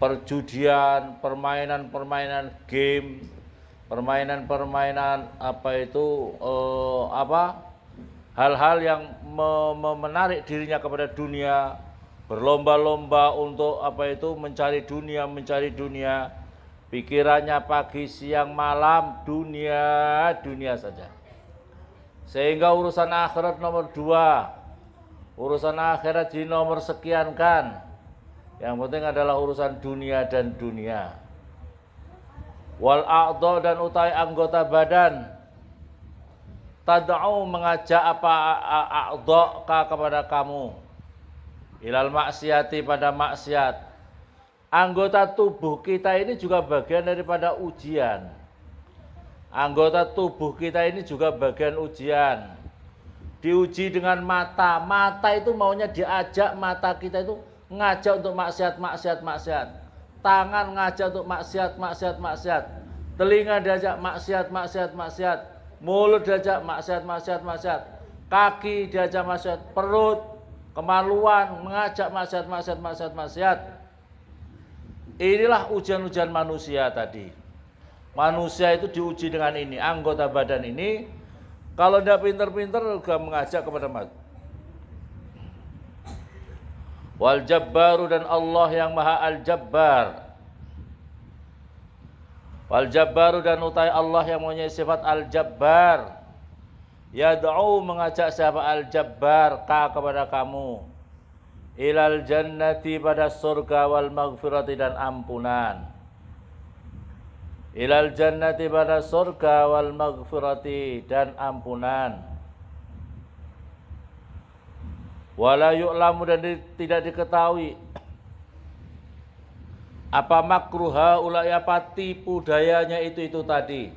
perjudian, permainan-permainan game, permainan-permainan hal-hal yang menarik dirinya kepada dunia, berlomba-lomba untuk mencari dunia, pikirannya pagi siang malam dunia saja. Sehingga urusan akhirat nomor 2, urusan akhirat di nomor sekian kan. Yang penting adalah urusan dunia dan dunia. Wal a'dha dan utai anggota badan, tad'u mengajak a'dha kepada kamu, ilal maksiati pada maksiat. Anggota tubuh kita ini juga bagian daripada ujian. Anggota tubuh kita ini juga bagian ujian. Diuji dengan mata. Mata itu maunya diajak, mata kita itu ngajak untuk maksiat. Tangan ngajak untuk maksiat. Telinga diajak maksiat. Mulut diajak maksiat. Kaki diajak maksiat. Perut, kemaluan mengajak maksiat. Inilah ujian-ujian manusia tadi. Manusia itu diuji dengan ini. Anggota badan ini kalau tidak pinter-pinter juga mengajak kepada maksiat. Wal Jabbaru dan Allah yang Maha Al-Jabbar. Wal Jabbaru dan utai Allah yang mempunyai sifat Al-Jabbar. Yad'u mengajak siapa Al-Jabbar kepada kamu. Ilal jannati pada surga wal maghfirati dan ampunan. Ilal jannati pada surga wal maghfirati dan ampunan. Wala yu'lamu dan tidak diketahui apa makruha ulai apa tipu dayanya itu tadi.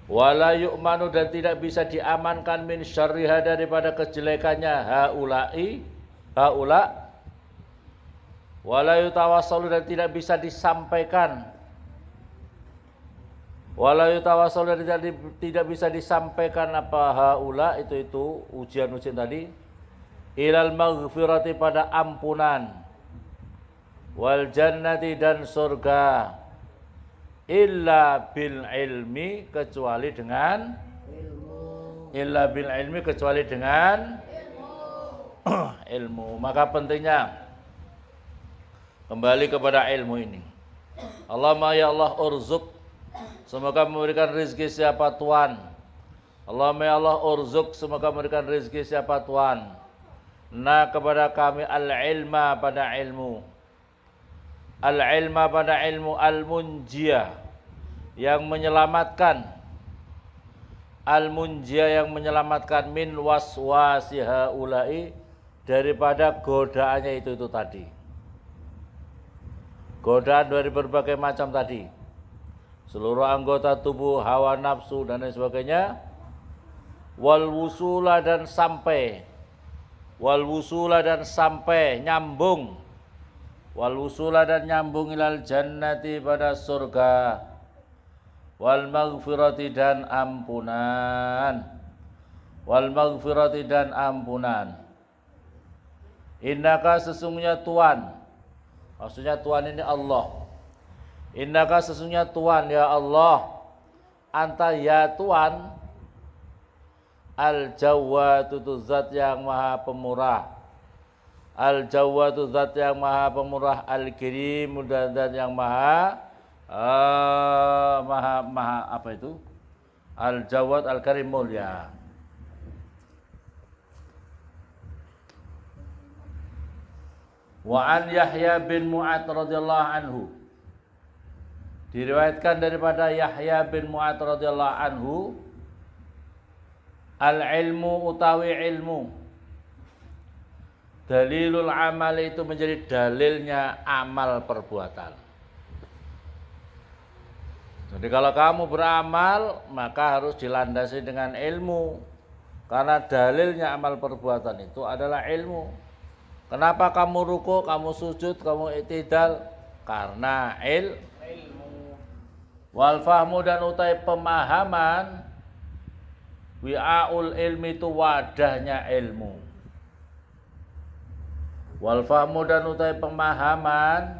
Wala yu'manu dan tidak bisa diamankan min syarriha daripada kejelekannya haula. Wala yutawassalu dan tidak bisa disampaikan. Wala yutawassalu dan tidak bisa disampaikan apa haula itu ujian-ujian tadi. Ilal maghfirati pada ampunan. Wal jannati dan surga. Illa bil ilmi kecuali dengan ilmu. Illa bil ilmi kecuali dengan ilmu. Maka pentingnya kembali kepada ilmu ini. Allahumma ya Allah urzuk, semoga memberikan rezeki siapa Tuhan. Allahumma ya Allah urzuk, semoga memberikan rezeki siapa Tuhan. Nah kepada kami al-ilma pada ilmu. Al-ilma pada ilmu al-munjiyah yang menyelamatkan. Al-munjiyah yang menyelamatkan min waswasi haulai daripada godaannya itu tadi. Godaan dari berbagai macam tadi. Seluruh anggota tubuh, hawa nafsu dan lain sebagainya. Wal wusula dan sampai. Wal wusula dan sampai nyambung. Wal wusula dan nyambung ilal jannati pada surga. Wal maghfirati dan ampunan. Wal maghfirati dan ampunan. Innaka sesungguhnya Tuhan. Maksudnya Tuhan ini Allah. Innaka sesungguhnya Tuhan ya Allah. Anta ya Tuhan. Al-Jawwatu zat yang maha pemurah. Al-Jawwatu zat yang maha pemurah. Al-Karim dan zat yang maha apa itu? Al-Jawwat Al-Karim mulia. Wa an Yahya bin Mu'ad radhiyallahu anhu. Diriwayatkan daripada Yahya bin Mu'ad radhiyallahu anhu, al-ilmu utawi ilmu, dalilul amal itu menjadi dalilnya amal perbuatan. Jadi kalau kamu beramal maka harus dilandasi dengan ilmu, karena dalilnya amal perbuatan itu adalah ilmu. Kenapa kamu ruku, kamu sujud, kamu i'tidal? Karena ilmu. Wal fahmu dan utai pemahaman, wi'aul ilmi itu wadahnya ilmu. Wal fahmu dan utai pemahaman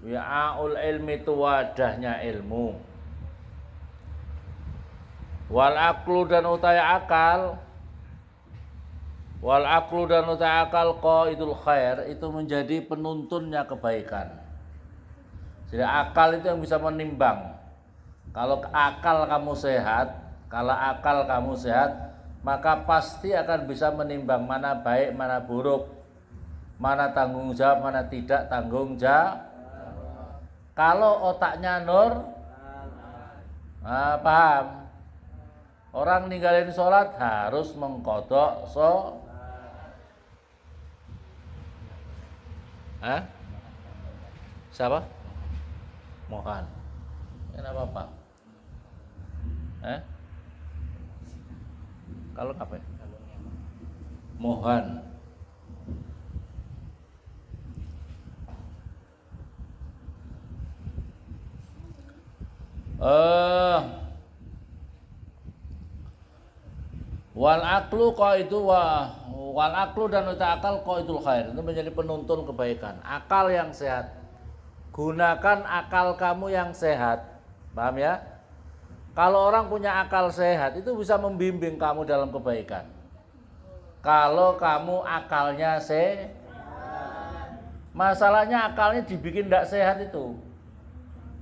wi'aul ilmi itu wadahnya ilmu. Wal aqlu dan utai akal, wal aqlu dan utai akal qaidul khair, itu menjadi penuntunnya kebaikan. Jadi akal itu yang bisa menimbang. Kalau akal kamu sehat, maka pasti akan bisa menimbang mana baik, mana buruk, mana tanggung jawab, mana tidak tanggung jawab. Kalau otaknya nur, paham? Orang ninggalin sholat harus mengkodok siapa? Mohan. Kenapa Pak? Kalau apa? Mohan. Wal aqlu dan akal qaidul khair, itu menjadi penuntun kebaikan. Akal yang sehat. Gunakan akal kamu yang sehat. Paham ya? Kalau orang punya akal sehat itu bisa membimbing kamu dalam kebaikan. Kalau kamu akalnya sehat. Masalahnya akalnya dibikin tidak sehat itu.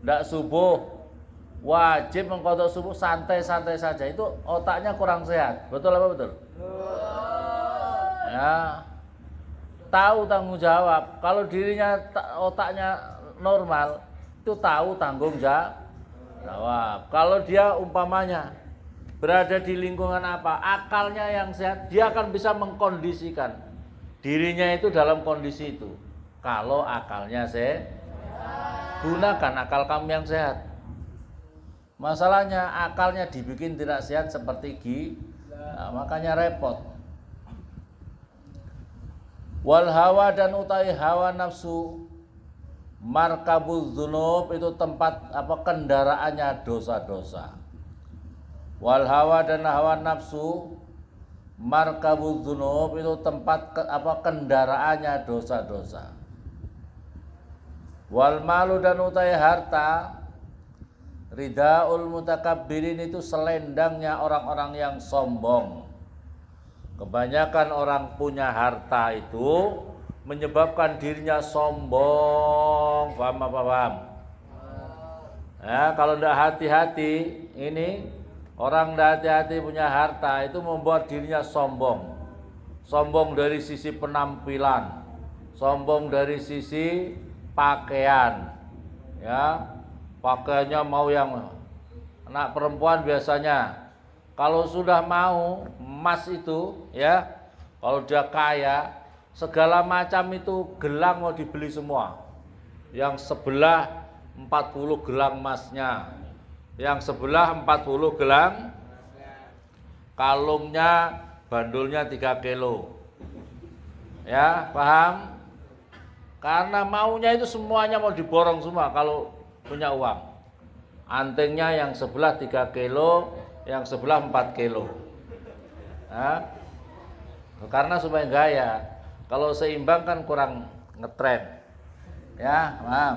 Tidak subuh, wajib mengkodok subuh, santai-santai saja. Itu otaknya kurang sehat. Betul apa betul? Ya. Tahu tanggung jawab. Kalau dirinya otaknya normal, itu tahu tanggung jawab. Kalau dia umpamanya berada di lingkungan apa, akalnya yang sehat, dia akan bisa mengkondisikan dirinya itu dalam kondisi itu. Kalau akalnya sehat, gunakan akal kamu yang sehat. Masalahnya akalnya dibikin tidak sehat seperti makanya repot. Wal hawa dan utai hawa nafsu, markabuz dzunub, itu tempat kendaraannya dosa-dosa. Wal hawa dan hawa nafsu, markabuz dzunub, itu tempat kendaraannya dosa-dosa. Wal malu dan utai harta, ridaul mutakabbirin, itu selendangnya orang-orang yang sombong. Kebanyakan orang punya harta itu menyebabkan dirinya sombong. Paham apa paham? Ya, kalau tidak hati-hati, ini orang tidak hati-hati punya harta itu membuat dirinya sombong. Sombong dari sisi penampilan, sombong dari sisi pakaian. Ya, pakaiannya mau yang anak perempuan biasanya. Kalau sudah mau emas itu, ya, kalau dia kaya, segala macam itu gelang mau dibeli semua. Yang sebelah 40 gelang emasnya, yang sebelah 40 gelang, kalungnya, bandulnya 3 kilo. Ya, paham? Karena maunya itu semuanya mau diborong semua kalau punya uang. Antingnya yang sebelah 3 kilo, yang sebelah 4 kilo. Nah, karena supaya gaya. Kalau seimbang kan kurang ngetren. Ya, paham?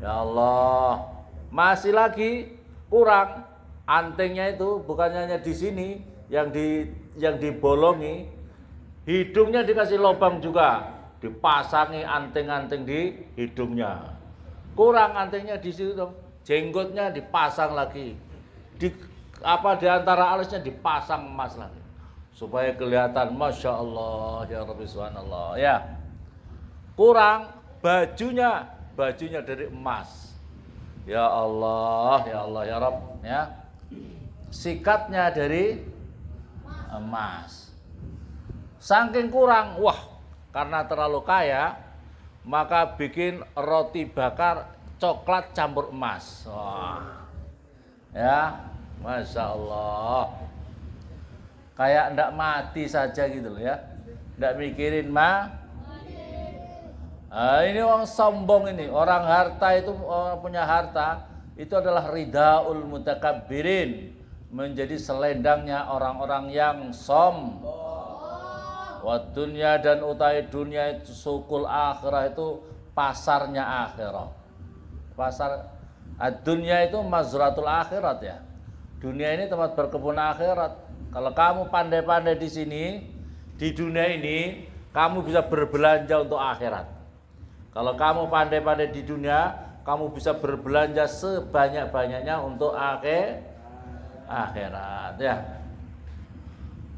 Ya Allah, masih lagi kurang. Antingnya itu bukannya hanya di sini yang dibolongi, hidungnya dikasih lubang juga, dipasangi anting-anting di hidungnya. Kurang antingnya di situ dong. Jenggotnya dipasang lagi. Di antara alisnya dipasang emas lagi. Supaya kelihatan Masya Allah, ya Rabbi subhanallah. Ya. Kurang bajunya dari emas. Ya Allah, ya Allah, ya Rabb, ya. Sikatnya dari emas. Saking kurang, wah, karena terlalu kaya, maka bikin roti bakar coklat campur emas. Wah. Ya, Masya Allah. Kayak ndak mati saja gitu loh ya. Ndak mikirin ini orang sombong ini, orang harta itu, orang punya harta itu adalah ridaul mutakabbirin, menjadi selendangnya orang-orang yang Wa dunya dan utai dunia itu sukul akhirah itu pasarnya akhirat. Pasar dunia itu mazratul akhirat ya. Dunia ini tempat berkebun akhirat. Kalau kamu pandai-pandai di sini, di dunia ini, kamu bisa berbelanja untuk akhirat. Kalau kamu pandai-pandai di dunia, kamu bisa berbelanja sebanyak-banyaknya untuk akhirat ya.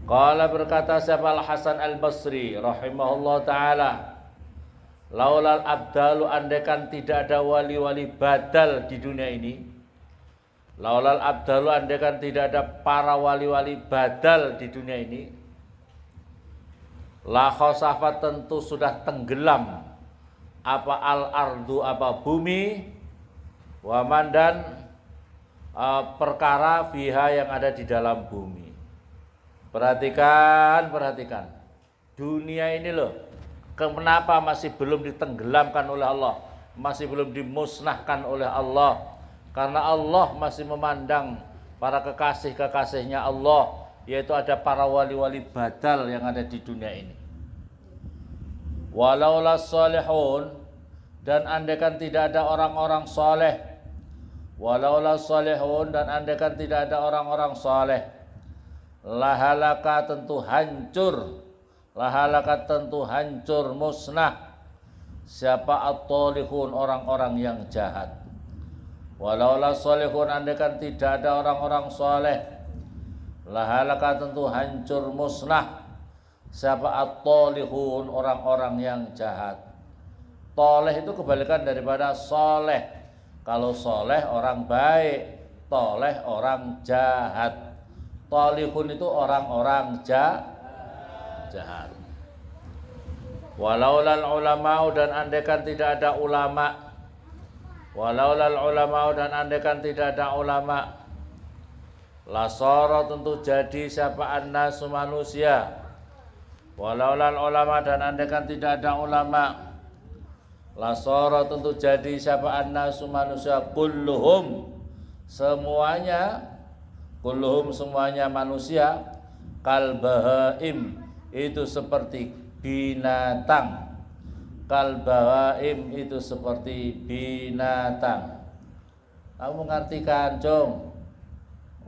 Qala berkata siapa Al-Hasan Al-Basri rahimahullah ta'ala, laulal abdalu, andaikan tidak ada wali-wali badal di dunia ini, laulal abdalu, andaikan tidak ada para wali-wali badal di dunia ini, la khosafat, tentu sudah tenggelam apa al-ardu, apa bumi, waman, dan perkara fiha, yang ada di dalam bumi. Perhatikan dunia ini loh, kenapa masih belum ditenggelamkan oleh Allah, masih belum dimusnahkan oleh Allah? Karena Allah masih memandang para kekasih-kekasihnya Allah, yaitu ada para wali-wali badal yang ada di dunia ini. Walaulah salihun, dan andaikan tidak ada orang-orang saleh, walaulah salihun, dan andaikan tidak ada orang-orang saleh, lahalaka, tentu hancur, lahalaka, tentu hancur, musnah, siapa at-talihun, orang-orang yang jahat. Walaulah salihun, andaikan tidak ada orang-orang saleh, lahalaka, tentu hancur, musnah, siapa at-talihun, orang-orang yang jahat. Toleh itu kebalikan daripada soleh. Kalau soleh orang baik, toleh orang jahat. Talihun itu orang-orang jahat. Walaulal ulama'u, dan andaikan tidak ada ulama, walaulal ulama'u, dan andaikan tidak ada ulama, lasara, tentu jadi siapa annasu, manusia. Walaulal ulama, dan andaikan tidak ada ulama, lasara, tentu jadi siapa annasu, manusia, kulluhum, semuanya, kulluhum, semuanya manusia, kalbahaim, itu seperti binatang, kalbahaim, itu seperti binatang. Kamu mengartikan, Jom?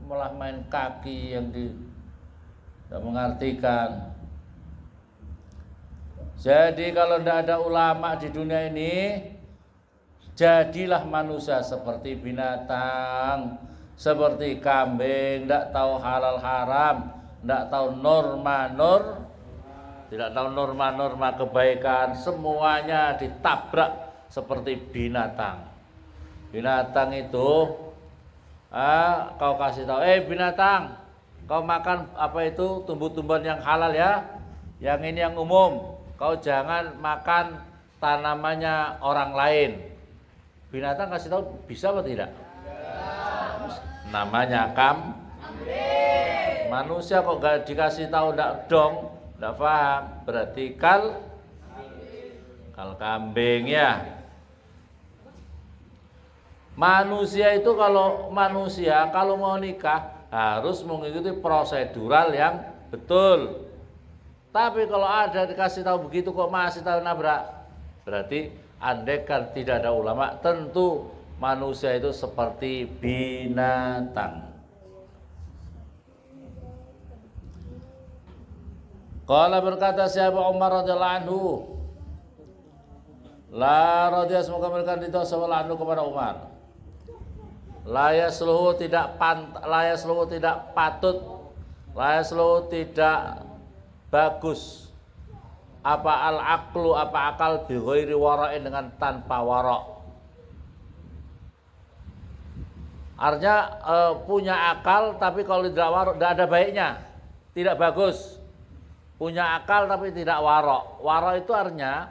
Malah main kaki yang tidak mengartikan. Jadi kalau tidak ada ulama di dunia ini, jadilah manusia seperti binatang, seperti kambing, tidak tahu halal haram, tidak tahu tidak tahu norma kebaikan, semuanya ditabrak seperti binatang. Binatang itu, kau kasih tahu, binatang, kau makan apa itu tumbuh-tumbuhan yang halal ya, yang ini yang umum, kau jangan makan tanamannya orang lain. Binatang kasih tahu bisa atau tidak? Namanya manusia kok gak dikasih tahu ndak dong, ndak paham, berarti kal kambing ya. Manusia itu kalau mau nikah harus mengikuti prosedural yang betul. Tapi kalau ada dikasih tahu begitu kok masih tahu nabrak, berarti andaikan tidak ada ulama, tentu manusia itu seperti binatang. Qala berkata siapa Umar radhiyallahu anhu, la radhiyallahu, semoga memberikan ridha sallallahu anhu kepada Umar. La yasluhu, tidak patut, la yasluhu, tidak bagus, apa al-aqlu, apa akal, bi ghairi wara'in, dengan tanpa wara'. Artinya punya akal tapi kalau tidak waro, tidak ada baiknya, tidak bagus. Punya akal tapi tidak waro. Waro itu artinya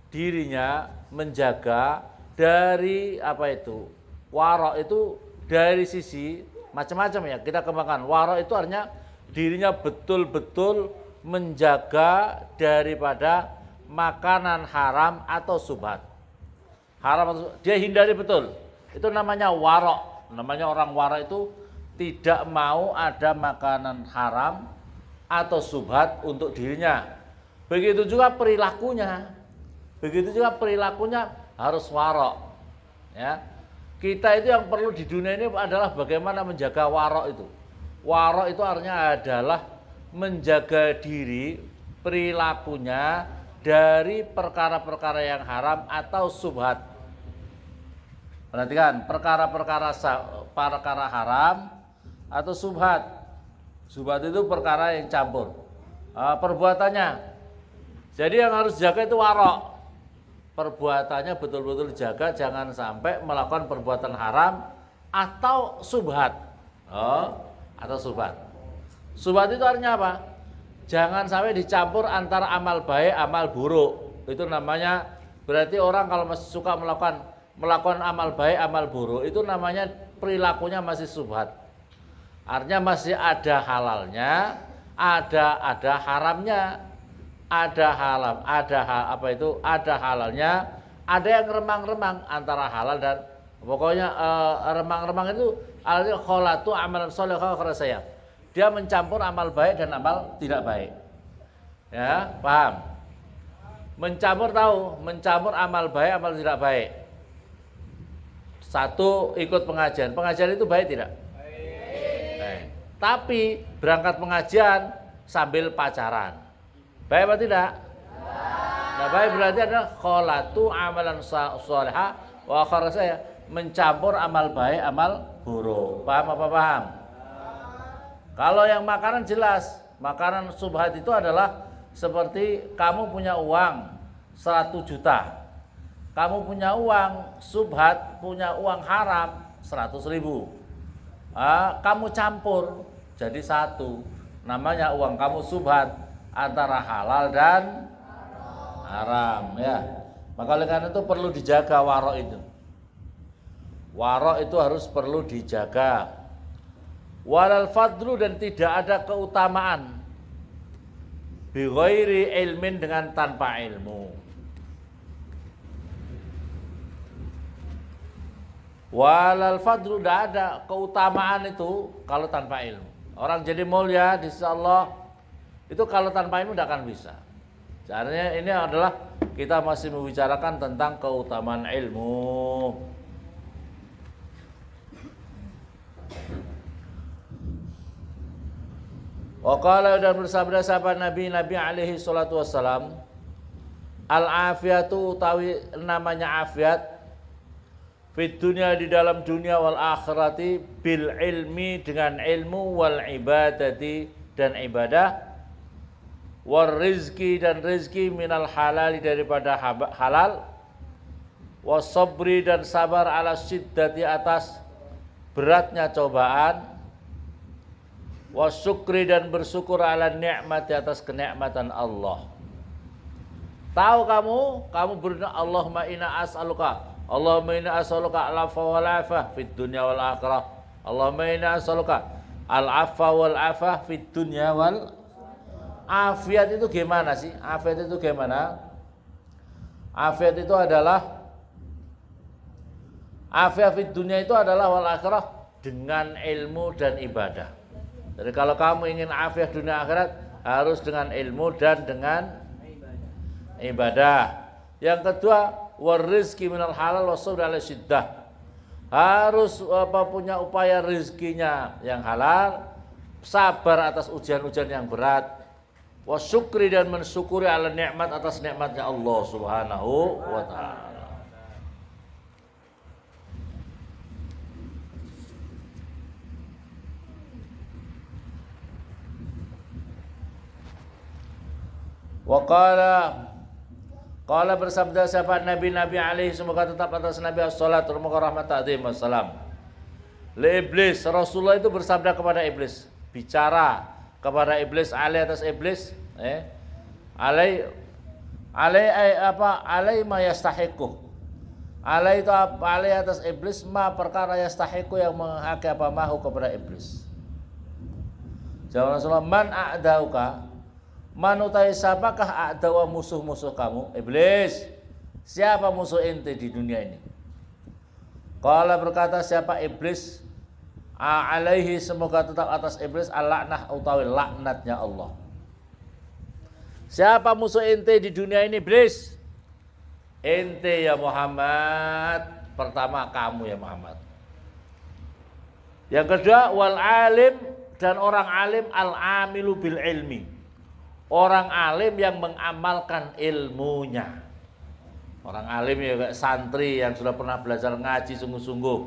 dirinya menjaga dari apa itu? Waro itu dari sisi macam-macam ya, kita kembangkan. Waro itu artinya dirinya betul-betul menjaga daripada makanan haram atau subhat. Haram, dia hindari betul. Itu namanya waro. Namanya orang wara itu tidak mau ada makanan haram atau subhat untuk dirinya. Begitu juga perilakunya. Begitu juga perilakunya harus warok. Ya. Kita itu yang perlu di dunia ini adalah bagaimana menjaga warok itu. Warok itu artinya adalah menjaga diri, perilakunya dari perkara-perkara yang haram atau subhat. Perhatikan, perkara haram atau subhat. Subhat itu perkara yang campur. Perbuatannya. Jadi yang harus jaga itu warok. Perbuatannya betul-betul dijaga, jangan sampai melakukan perbuatan haram atau subhat. Atau subhat. Subhat itu artinya apa? Jangan sampai dicampur antara amal baik, amal buruk. Itu namanya, berarti orang kalau masih suka melakukan amal baik, amal buruk, itu namanya perilakunya masih subhat. Artinya masih ada halalnya, ada haramnya. Ada halalnya, ada yang remang-remang antara halal dan pokoknya remang-remang itu artinya kholatu amalan sholih kharasaya. Dia mencampur amal baik dan amal tidak baik. Ya, paham? Mencampur amal baik, amal tidak baik. Satu, ikut pengajian. Pengajian itu baik tidak? Baik. Tapi berangkat pengajian sambil pacaran. Baik apa tidak? Nah, baik berarti adalah kholatu amalan sholihah wa kharasaya, mencampur amal baik, amal buruk. Paham apa paham? Kalau yang makanan jelas, makanan subhat itu adalah seperti kamu punya uang 100 juta. Kamu punya uang subhat, punya uang haram 100.000. Kamu campur jadi satu. Namanya uang kamu subhat antara halal dan haram, ya. Maka oleh karena itu perlu dijaga warok itu. Warok itu harus perlu dijaga. Walal fadlu, dan tidak ada keutamaan bi ghairi ilmin, dengan tanpa ilmu. Walal fadlu, tidak ada keutamaan itu kalau tanpa ilmu. Orang jadi mulia di sisi Allah itu kalau tanpa ilmu tidak akan bisa. Caranya ini adalah kita masih membicarakan tentang keutamaan ilmu. Waqala, dan bersabda sahabat Nabi alaihi salatu wassalam, al-afiyatu, utawi namanya afiat, fit dunia, di dalam dunia, wal akhirati, bil ilmi, dengan ilmu, wal ibadati, dan ibadah, war rizki, dan rizki, minal halali, daripada halal, was sabri, dan sabar, ala syiddati, atas beratnya cobaan, was syukri, dan bersyukur, ala ni'mati, atas kenikmatan Allah. Tahu kamu berdoa, Allahumma inna as'aluka al-'afwa wal 'afah fid dunya wal akhirah. Allahumma inna as'aluka al-'afwa wal 'afah fid dunya wal. Afiat itu gimana sih? Afiat itu gimana? Afiat itu adalah, afiat fid dunya itu adalah wal akhirah, dengan ilmu dan ibadah. Jadi kalau kamu ingin afiat dunia akhirat, harus dengan ilmu dan dengan ibadah. Yang kedua, warizki minal halal wasabr ala syiddah. Harus punya upaya rizkinya yang halal, sabar atas ujian-ujian yang berat, wasyukri, dan mensyukuri ala nikmat, atas nikmatnya Allah Subhanahu wa ta'ala. Qala bersabda sahabat Nabi alaihi, semoga tetap atas Nabi as-salatu wa rahmat ta'zim wassalam. Le iblis, Rasulullah itu bersabda kepada iblis, bicara kepada iblis, alai, atas iblis, alai ma yastahiqu. Alai itu apa? Alai, atas iblis, ma perkara yastahiqu, yang menghaki apa, mahu, kepada iblis. Jawab Rasulullah, man a'dauka, manutai siapakah a'dawa, musuh-musuh kamu? Iblis. Siapa musuh ente di dunia ini? Qala, berkata siapa iblis, alaihi, semoga tetap atas iblis, al-la'nah, utawi laknatnya Allah. Siapa musuh ente di dunia ini? Iblis. Ente ya Muhammad. Pertama kamu ya Muhammad. Yang kedua, wal alim, dan orang alim, al amilu bil ilmi. Orang alim yang mengamalkan ilmunya. Orang alim ya kayak santri yang sudah pernah belajar ngaji sungguh-sungguh.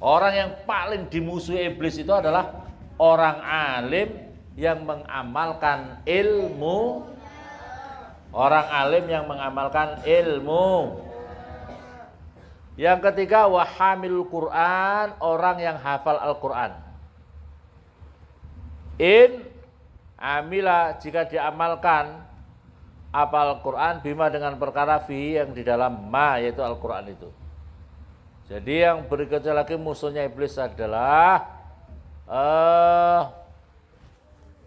Orang yang paling dimusuhi iblis itu adalah orang alim yang mengamalkan ilmu. Orang alim yang mengamalkan ilmu. Yang ketiga, wahamil Quran, orang yang hafal Al-Quran. In amila, jika diamalkan apal Quran bima dengan perkara fi yang di dalam ma, yaitu Al-Quran itu. Jadi yang berikutnya lagi musuhnya iblis adalah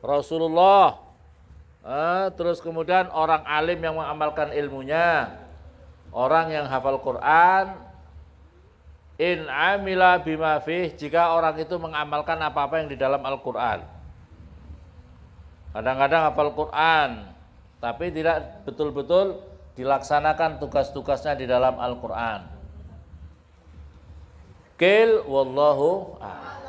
Rasulullah. Terus kemudian orang alim yang mengamalkan ilmunya, orang yang hafal Quran. In amila bima fi, jika orang itu mengamalkan apa-apa yang di dalam Al-Quran. Kadang-kadang hafal Quran, tapi tidak betul-betul dilaksanakan tugas-tugasnya di dalam Al-Quran. Wallahu a'lam.